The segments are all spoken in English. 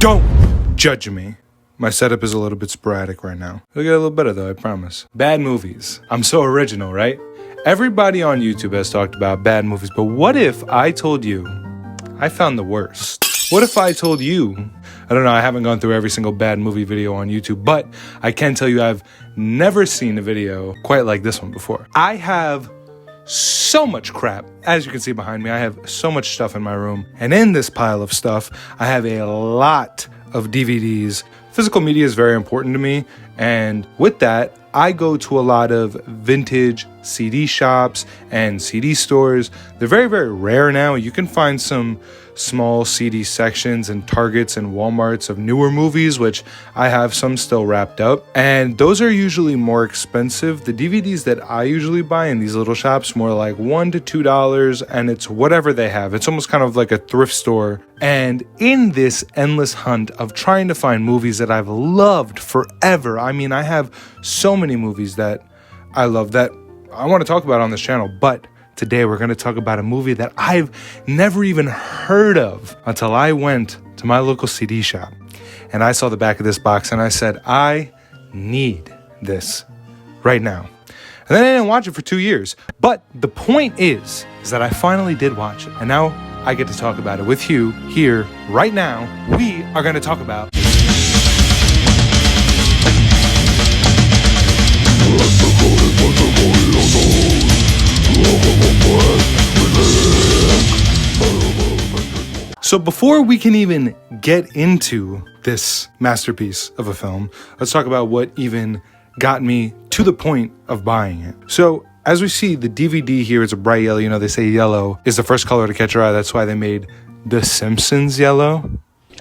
Don't judge me. My setup is a little bit sporadic right now. It'll get a little better though, I promise. Bad movies. I'm so original, right? Everybody on YouTube has talked about bad movies, but what if I told you I found the worst? What if I told you, I don't know, I haven't gone through every single bad movie video on YouTube, but I can tell you I've never seen a video quite like this one before. I have so much crap. As you can see behind me, I have so much stuff in my room. And in this pile of stuff, I have a lot of DVDs. Physical media is very important to me. And with that, I go to a lot of vintage CD shops and CD stores. They're very, very rare now. You can find some small CD sections and Targets and Walmarts of newer movies, which I have some still wrapped up. And those are usually more expensive. The DVDs that I usually buy in these little shops, more like $1 to $2, and it's whatever they have. It's almost kind of like a thrift store. And in this endless hunt of trying to find movies that I've loved forever, I mean, I have so many movies that I love that I want to talk about on this channel, but today we're going to talk about a movie that I've never even heard of until I went to my local CD shop and I saw the back of this box and I said, I need this right now. And then I didn't watch it for 2 years. But the point is that I finally did watch it. And now I get to talk about it with you here right now. We are going to talk about So before we can even get into this masterpiece of a film, let's talk about what even got me to the point of buying it. So as we see, the DVD here is a bright yellow. You know, they say yellow is the first color to catch your eye. That's why they made The Simpsons yellow.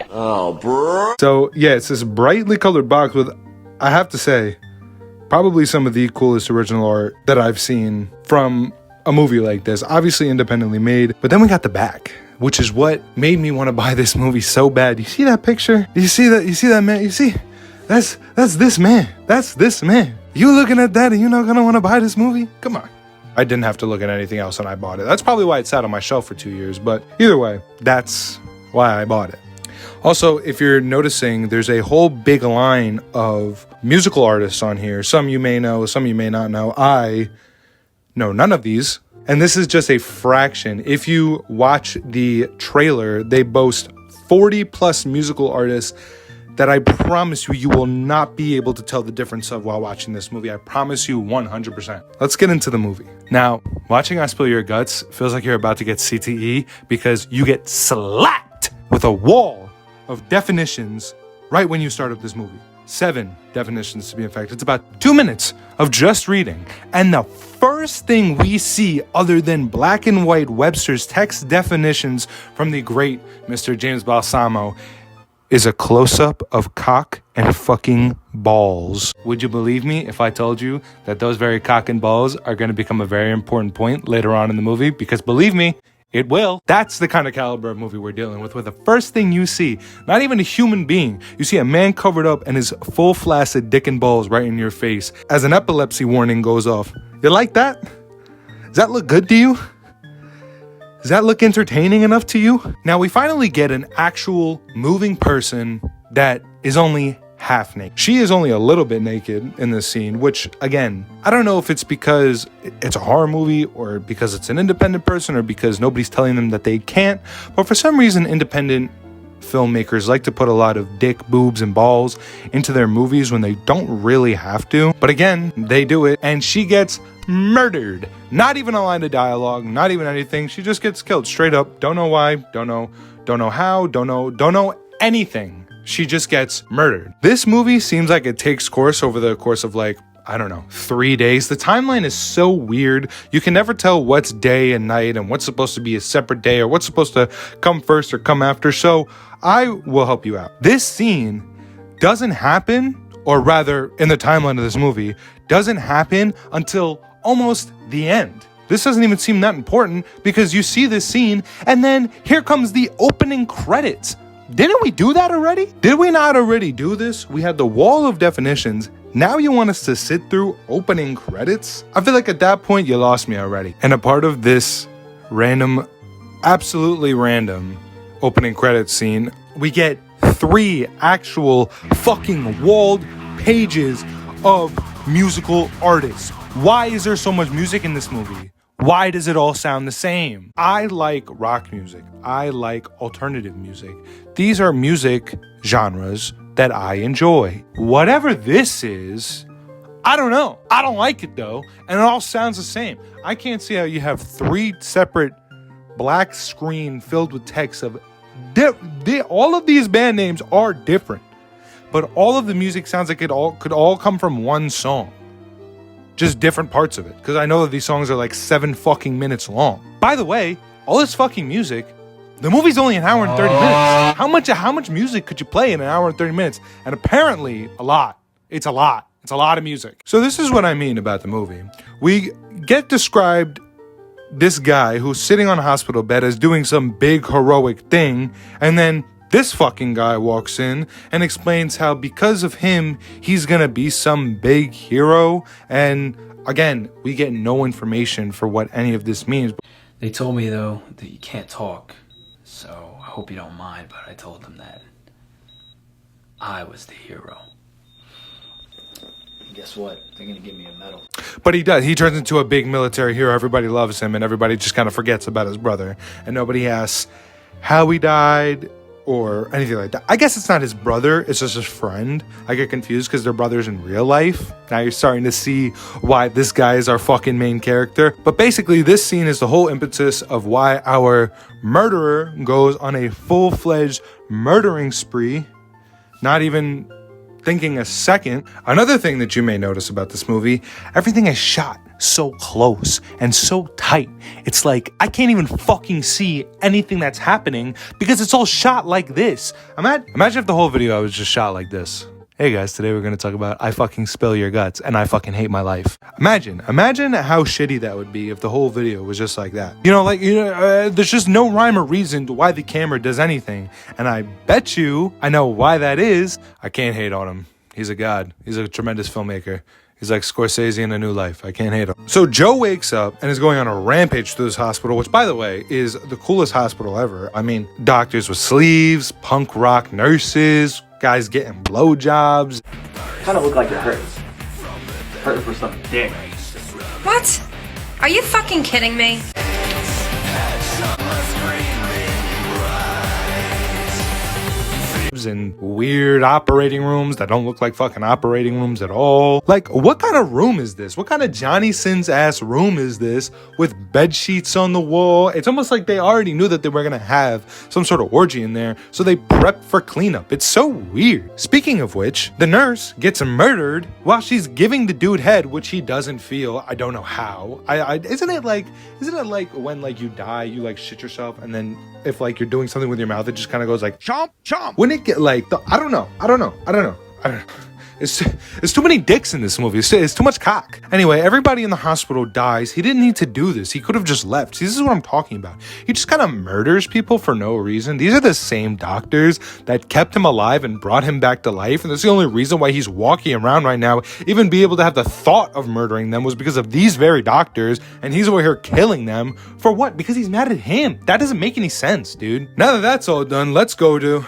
Oh, bro. So yeah, it's this brightly colored box with, I have to say, probably some of the coolest original art that I've seen from a movie like this. Obviously independently made, but then we got the back, which is what made me want to buy this movie so bad. You see that picture? You see that man? You see? That's this man. That's this man. You looking at that and you're not gonna want to buy this movie? Come on. I didn't have to look at anything else when I bought it. That's probably why it sat on my shelf for 2 years, but either way, that's why I bought it. Also, if you're noticing, there's a whole big line of musical artists on here. Some you may know, some you may not know. I know none of these. And this is just a fraction. If you watch the trailer, they boast 40 plus musical artists that I promise you will not be able to tell the difference of while watching this movie. I promise you 100%. Let's get into the movie. Now, watching I Spill Your Guts feels like you're about to get CTE because you get slapped with a wall of definitions right when you start up this movie. 7 definitions to be in fact. It's about 2 minutes of just reading. And the first thing we see other than black and white Webster's text definitions from the great Mr. James Balsamo is a close-up of cock and fucking balls. Would you believe me if I told you that those very cock and balls are going to become a very important point later on in the movie? Because believe me, it will. That's the kind of caliber of movie we're dealing with, where the first thing you see, not even a human being, you see a man covered up and his full flaccid dick and balls right in your face as an epilepsy warning goes off. You like that? Does that look good to you? Does that look entertaining enough to you? Now we finally get an actual moving person that is only half naked. She is only a little bit naked in this scene, which again, I don't know if it's because it's a horror movie or because it's an independent person or because nobody's telling them that they can't, but for some reason independent filmmakers like to put a lot of dick, boobs, and balls into their movies when they don't really have to. But again, they do it and she gets murdered. Not even a line of dialogue, not even anything. She just gets killed straight up. Don't know why, don't know how, don't know anything. She just gets murdered. This movie seems like it takes course over the course of like, I don't know, 3 days. The timeline is so weird. You can never tell what's day and night and what's supposed to be a separate day or what's supposed to come first or come after. So I will help you out. This scene doesn't happen, or rather in the timeline of this movie, doesn't happen until almost the end. This doesn't even seem that important because you see this scene and then here comes the opening credits. Didn't we do that already? Did we not already do this? We had the wall of definitions. Now you want us to sit through opening credits? I feel like at that point you lost me already. And a part of this random, absolutely random opening credits scene, we get 3 actual fucking walled pages of musical artists. Why is there so much music in this movie? Why does it all sound the same? I like rock music. I like alternative music. These are music genres that I enjoy. Whatever this is, I don't know. I don't like it though, and it all sounds the same. I can't see how you have 3 separate black screen filled with text of all of these band names are different, but all of the music sounds like it all could all come from one song. Just different parts of it, because I know that these songs are like 7 fucking minutes long. By the way, all this fucking music, the movie's only an hour and 30 minutes. How much music could you play in an hour and 30 minutes? And apparently a lot. It's a lot. It's a lot of music. So this is what I mean about the movie. We get described this guy who's sitting on a hospital bed as doing some big heroic thing, and then this fucking guy walks in and explains how because of him, he's gonna be some big hero. And again, we get no information for what any of this means. They told me, though, that you can't talk, so I hope you don't mind, but I told them that I was the hero. And guess what? They're gonna give me a medal. But he does. He turns into a big military hero. Everybody loves him, and everybody just kind of forgets about his brother. And nobody asks how he died or anything like that. I guess it's not his brother, it's just his friend. I get confused because they're brothers in real life. Now you're starting to see why this guy is our fucking main character. But basically, this scene is the whole impetus of why our murderer goes on a full-fledged murdering spree, not even thinking a second. Another thing that you may notice about this movie, everything is shot so close and so tight. It's like I can't even fucking see anything that's happening because it's all shot like this. Imagine if the whole video was just shot like this. Hey guys, today we're going to talk about I fucking spill your guts and I fucking hate my life. Imagine how shitty that would be if the whole video was just like that. There's just no rhyme or reason to why the camera does anything. And I bet you I know why that is. I can't hate on him. He's a god. He's a tremendous filmmaker. He's like Scorsese in A New Life. I can't hate him. So Joe wakes up and is going on a rampage through this hospital, which, by the way, is the coolest hospital ever. I mean, doctors with sleeves, punk rock nurses, guys getting blowjobs. Kind of look like you're hurting. Hurting for some dick. What? Are you fucking kidding me? In weird operating rooms that don't look like fucking operating rooms at all. Like, what kind of room is this? What kind of Johnny Sins ass room is this with bed sheets on the wall? It's almost like they already knew that they were gonna have some sort of orgy in there, so they prepped for cleanup. It's so weird. Speaking of which, the nurse gets murdered while she's giving the dude head, which he doesn't feel. I don't know how. Isn't it like when like you die, you like shit yourself, and then if like you're doing something with your mouth, it just kind of goes like chomp chomp. Wouldn't it get like I don't know. It's too many dicks in this movie. It's too much cock. Anyway, everybody in the hospital dies. He didn't need to do this. He could have just left. See, this is what I'm talking about. He just kind of murders people for no reason. These are the same doctors that kept him alive and brought him back to life. And that's the only reason why he's walking around right now, even be able to have the thought of murdering them, was because of these very doctors. And he's over here killing them for what? Because he's mad at him. That doesn't make any sense, dude. Now that that's all done, let's go to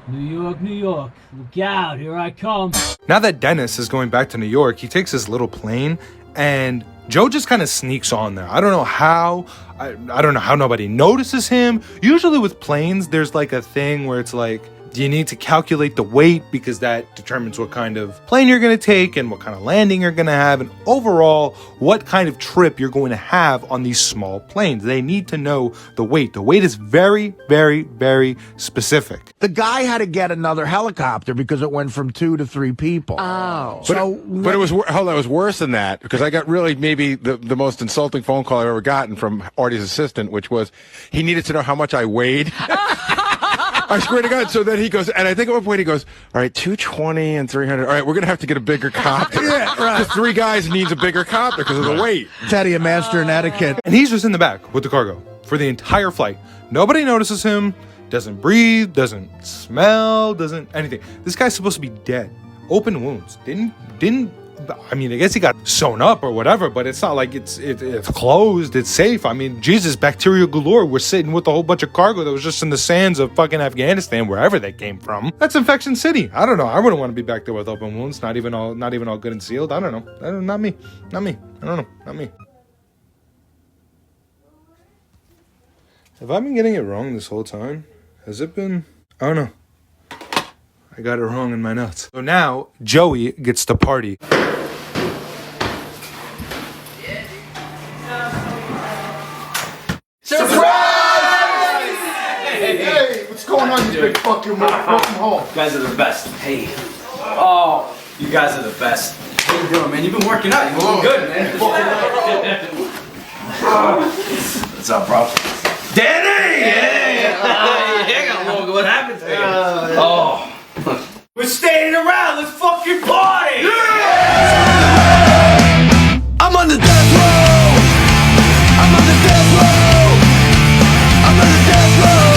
New York, New York, look out, here I come. Now that Dennis is going back to New York, he takes his little plane and Joe just kind of sneaks on there. I don't know how. I don't know how nobody notices him. Usually with planes, there's like a thing where it's like, you need to calculate the weight because that determines what kind of plane you're going to take and what kind of landing you're going to have and overall what kind of trip you're going to have on these small planes. They need to know the weight. The weight is very, very, very specific. The guy had to get another helicopter because it went from 2 to 3 people. Oh. But it was worse than that because I got really maybe the most insulting phone call I've ever gotten from Artie's assistant, which was he needed to know how much I weighed. I swear to God. So then he goes, and I think at one point he goes, all right, 220 and 300. All right, we're going to have to get a bigger copter. Yeah, right. Because 3 guys needs a bigger copter because of the weight. Teddy, a master in etiquette. And he's just in the back with the cargo for the entire flight. Nobody notices him, doesn't breathe, doesn't smell, doesn't anything. This guy's supposed to be dead. Open wounds. Didn't I mean, I guess he got sewn up or whatever, but it's not like it's closed, it's safe. I mean, Jesus, bacteria galore. We're sitting with a whole bunch of cargo that was just in the sands of fucking Afghanistan, wherever they came from. That's Infection City. I don't know. I wouldn't want to be back there with open wounds, not even all good and sealed. I don't know. Not me. I don't know. Not me. Have I been getting it wrong this whole time? Has it been? I don't know. I got it wrong in my notes. So now, Joey gets to party. Hey, what's going on, you big fucking motherfucking hole? You guys are the best. Hey. Oh, you guys are the best. How you doing, man? You've been working out. You're looking good, man. What's up, bro? Danny! Yeah, what happened to you? Oh. We're staying around. Let's fucking party! I'm on the death row. I'm on the death row. I'm on the death row.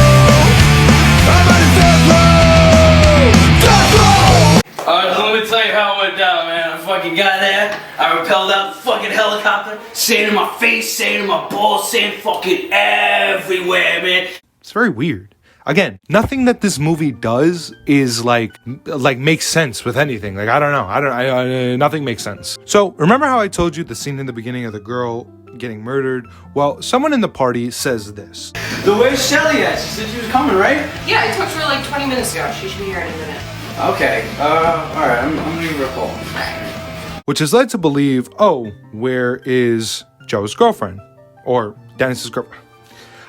I'm on the death row. Death row. Alright, so let me tell you how it went down, man. I fucking got there. I rappelled out the fucking helicopter. Sand in my face, sand in my balls, sand fucking everywhere, man. It's very weird. Again, nothing that this movie does is like makes sense with anything. Like, I don't know. Nothing makes sense. So remember how I told you the scene in the beginning of the girl getting murdered? Well, someone in the party says this. The where's Shelly at? She said she was coming, right? Yeah, I talked to her like 20 minutes ago. She should be here any minute. Okay. Alright, I'm gonna give her a call. Which is led to believe, oh, where is Joe's girlfriend? Or Dennis's girlfriend?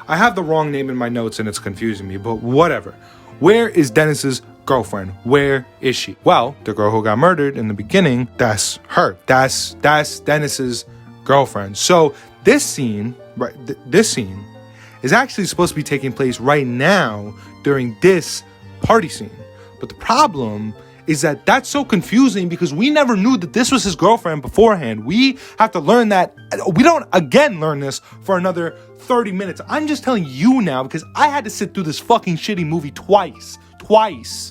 I have the wrong name in my notes and it's confusing me, but whatever. Where is Dennis's girlfriend? Where is she? Well, the girl who got murdered in the beginning, that's her. That's Dennis's girlfriend. So this scene, right? This scene is actually supposed to be taking place right now during this party scene. But the problem is that that's so confusing because we never knew that this was his girlfriend beforehand. We have to learn that. We don't again learn this for another 30 minutes. I'm just telling you now because I had to sit through this fucking shitty movie twice.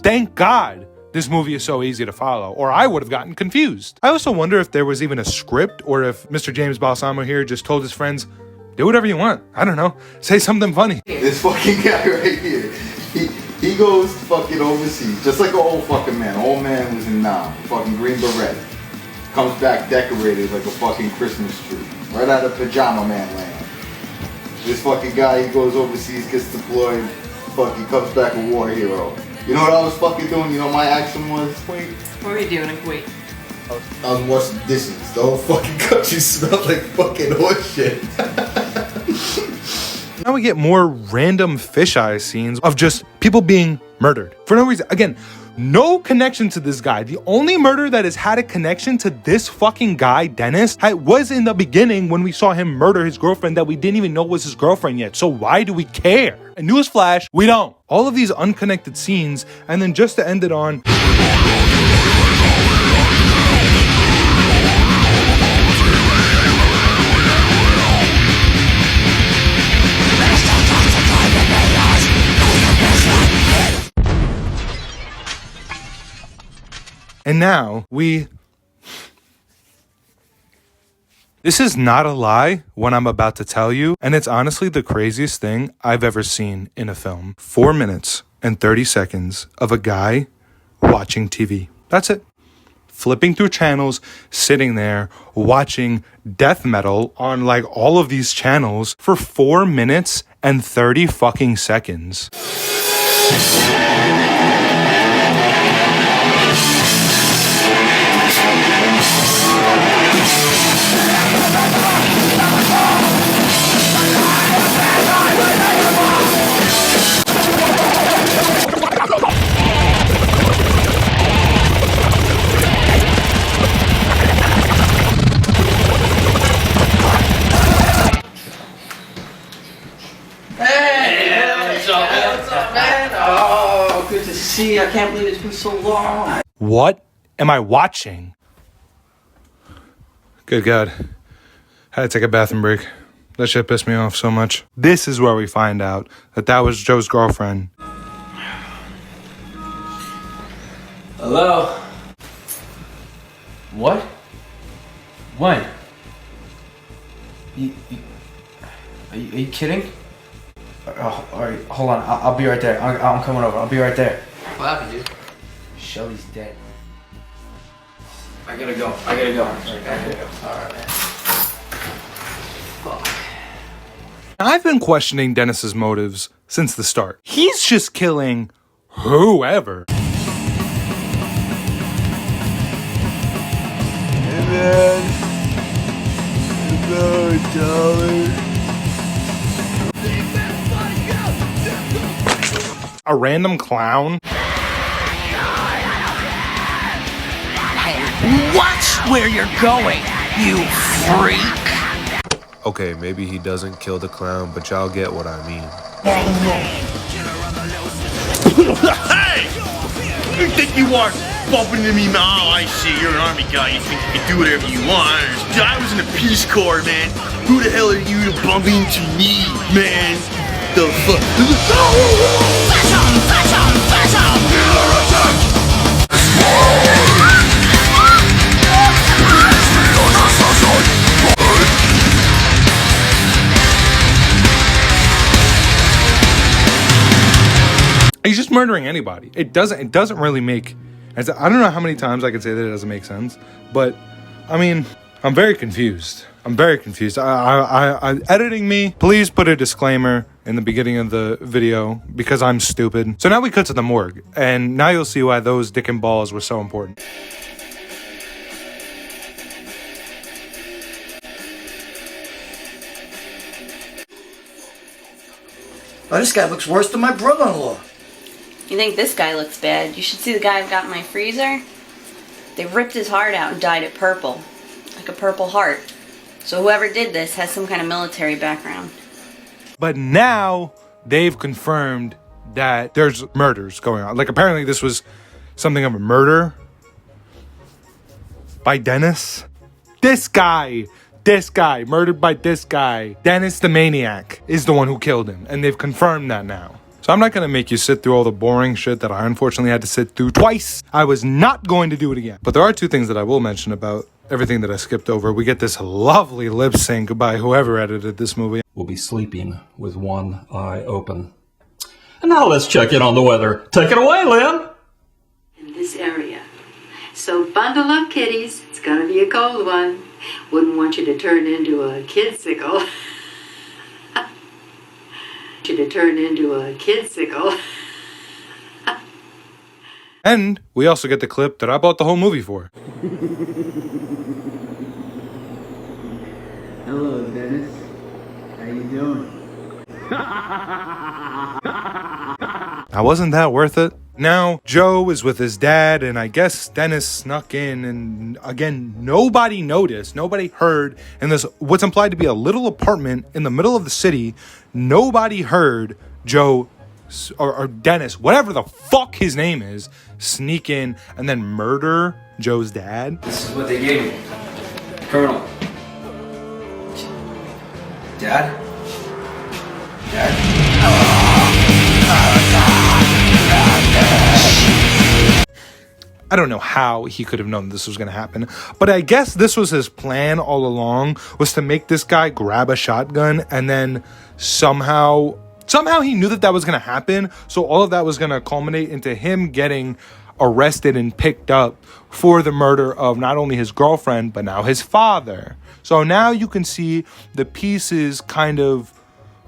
Thank God this movie is so easy to follow, or I would have gotten confused. I also wonder if there was even a script or if Mr. James Balsamo here just told his friends, do whatever you want. I don't know. Say something funny. This fucking guy right here. He goes fucking overseas, just like an old fucking man. Old man was in Nam, fucking green beret. Comes back decorated like a fucking Christmas tree. Right out of Pajama Man land. This fucking guy, he goes overseas, gets deployed, fucking comes back a war hero. You know what I was fucking doing? You know what my action was? What were you doing in Kuwait? I was washing dishes. The whole fucking country smelled like fucking horse shit. Now we get more random fisheye scenes of just people being murdered for no reason. Again, no connection to this guy. The only murder that has had a connection to this fucking guy, Dennis, was in the beginning when we saw him murder his girlfriend that we didn't even know was his girlfriend yet. So why do we care? And newsflash, we don't. All of these unconnected scenes, and then just to end it on... And now this is not a lie what I'm about to tell you, and it's honestly the craziest thing I've ever seen in a film. 4 minutes and 30 seconds of a guy watching TV. That's it. Flipping through channels, sitting there, watching death metal on like all of these channels for 4 minutes and 30 fucking seconds. Good to see you. I can't believe it's been so long. What am I watching? Good God. Had to take a bathroom break. That shit pissed me off so much. This is where we find out that that was Joe's girlfriend. Hello? What? When? Are you kidding? Oh, alright, hold on. I'll be right there. I'm coming over. I'll be right there. What happened, dude? Shelly's dead. I gotta go. I gotta go. Alright, man. Fuck. I've been questioning Dennis's motives since the start. He's just killing whoever. Hey man, $1. A random clown. Hey, watch where you're going, you freak! Okay, maybe he doesn't kill the clown, but y'all get what I mean. Hey! You think you are bumping into me, man? Oh, I see. You're an army guy. You think you can do whatever you want. I was in the Peace Corps, man. Who the hell are you to bump into me, man? The fuck? He's just murdering anybody. It doesn't really make. I don't know how many times I can say that it doesn't make sense, but I mean, I'm very confused. Editing me, please put a disclaimer in the beginning of the video because I'm stupid. So now we cut to the morgue, and now you'll see why those dick and balls were so important. Oh, this guy looks worse than my brother-in-law. You think this guy looks bad? You should see the guy I've got in my freezer. They ripped his heart out and dyed it purple. Like a purple heart. So whoever did this has some kind of military background. But now they've confirmed that there's murders going on. Like apparently this was something of a murder by Dennis. This guy, murdered by this guy. Dennis the maniac is the one who killed him. And they've confirmed that now. So I'm not going to make you sit through all the boring shit that I unfortunately had to sit through twice. I was not going to do it again. But there are two things that I will mention about everything that I skipped over. We get this lovely lip sync by whoever edited this movie. We'll be sleeping with one eye open. And now let's check in on the weather. Take it away, Lynn. In this area. So bundle up, kiddies. It's gonna be a cold one. Wouldn't want you to turn into a kidsicle. And we also get the clip that I bought the whole movie for. Hello, Dennis. How you doing? Now, wasn't that worth it? Now, Joe is with his dad, and I guess Dennis snuck in, and again, nobody noticed, nobody heard, in this, what's implied to be a little apartment in the middle of the city, nobody heard Joe, or Dennis, whatever the fuck his name is, sneak in and then murder Joe's dad. This is what they gave me. Colonel. Dad? I don't know how he could have known this was going to happen, but I guess this was his plan all along, was to make this guy grab a shotgun, and then somehow he knew that was going to happen, so all of that was going to culminate into him getting arrested and picked up for the murder of not only his girlfriend, but now his father. So now you can see the pieces kind of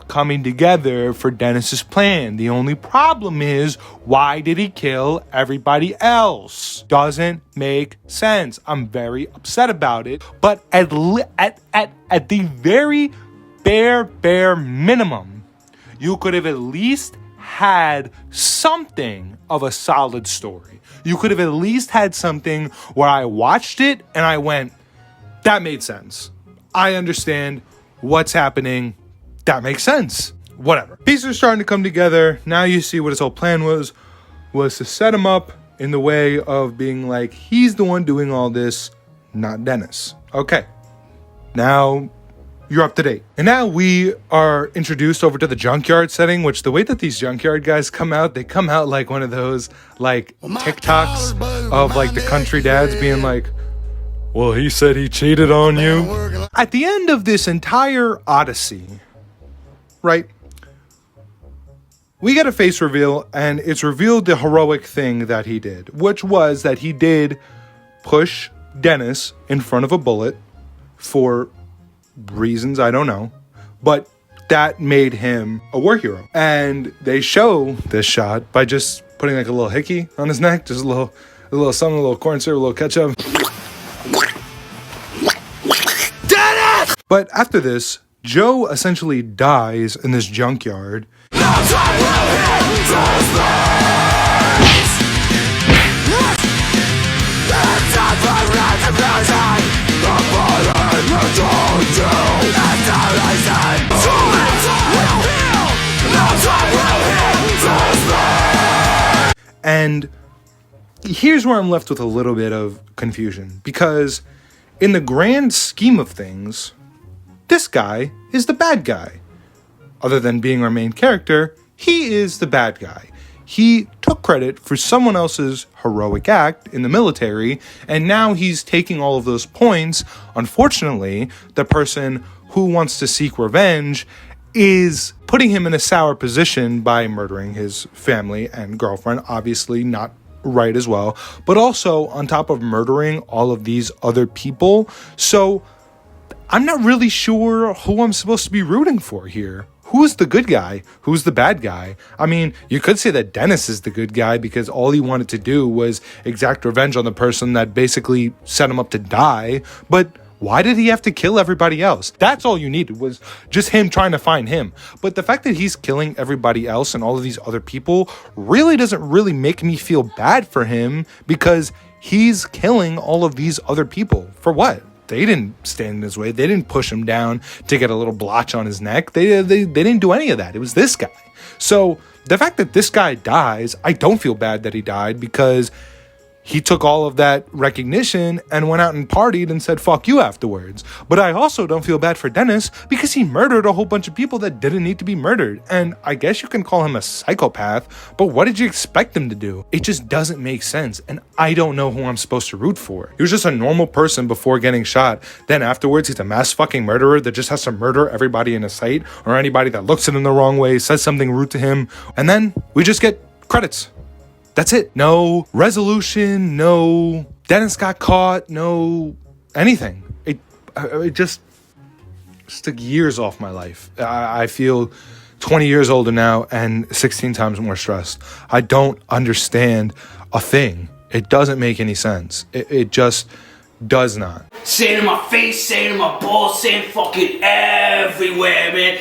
coming together for Dennis's plan. The only problem is, why did he kill everybody else? Doesn't make sense. I'm very upset about it. But at the very bare minimum, you could have at least had something of a solid story. You could have at least had something where I watched it and I went, that made sense. I understand what's happening. That makes sense. Whatever. Pieces are starting to come together. Now you see what his whole plan was to set him up in the way of being like, he's the one doing all this, not Dennis. Okay. Now you're up to date. And now we are introduced over to the junkyard setting, which the way that these junkyard guys come out, they come out like one of those like TikToks of like the country dads being like, well, he said he cheated on you. At the end of this entire odyssey, right, we get a face reveal, and it's revealed the heroic thing that he did, which was that he did push Dennis in front of a bullet for reasons I don't know, but that made him a war hero. And they show this shot by just putting like a little hickey on his neck, just a little something, a little corn syrup, a little ketchup. Dennis! But after this, Joe essentially dies in this junkyard. And here's where I'm left with a little bit of confusion, because in the grand scheme of things, this guy is the bad guy. Other than being our main character, he is the bad guy. He took credit for someone else's heroic act in the military, and now he's taking all of those points. Unfortunately, the person who wants to seek revenge is putting him in a sour position by murdering his family and girlfriend. Obviously not right as well, but also on top of murdering all of these other people. So I'm not really sure who I'm supposed to be rooting for here. Who's the good guy? Who's the bad guy? I mean, you could say that Dennis is the good guy because all he wanted to do was exact revenge on the person that basically set him up to die. But why did he have to kill everybody else? That's all you needed, was just him trying to find him. But the fact that he's killing everybody else and all of these other people really doesn't really make me feel bad for him, because he's killing all of these other people. For what? They didn't stand in his way. They didn't push him down to get a little blotch on his neck. They didn't do any of that. It was this guy. So the fact that this guy dies, I don't feel bad that he died, because he took all of that recognition and went out and partied and said, fuck you afterwards. But I also don't feel bad for Dennis, because he murdered a whole bunch of people that didn't need to be murdered. And I guess you can call him a psychopath, but what did you expect him to do? It just doesn't make sense. And I don't know who I'm supposed to root for. He was just a normal person before getting shot. Then afterwards, he's a mass fucking murderer that just has to murder everybody in his sight, or anybody that looks at him the wrong way, says something rude to him. And then we just get credits. That's it. No resolution, no Dennis got caught, no anything. It just took years off my life. I feel 20 years older now and 16 times more stressed. I don't understand a thing. It doesn't make any sense. It just does not. Saying in my face, saying in my balls, saying fucking everywhere, man.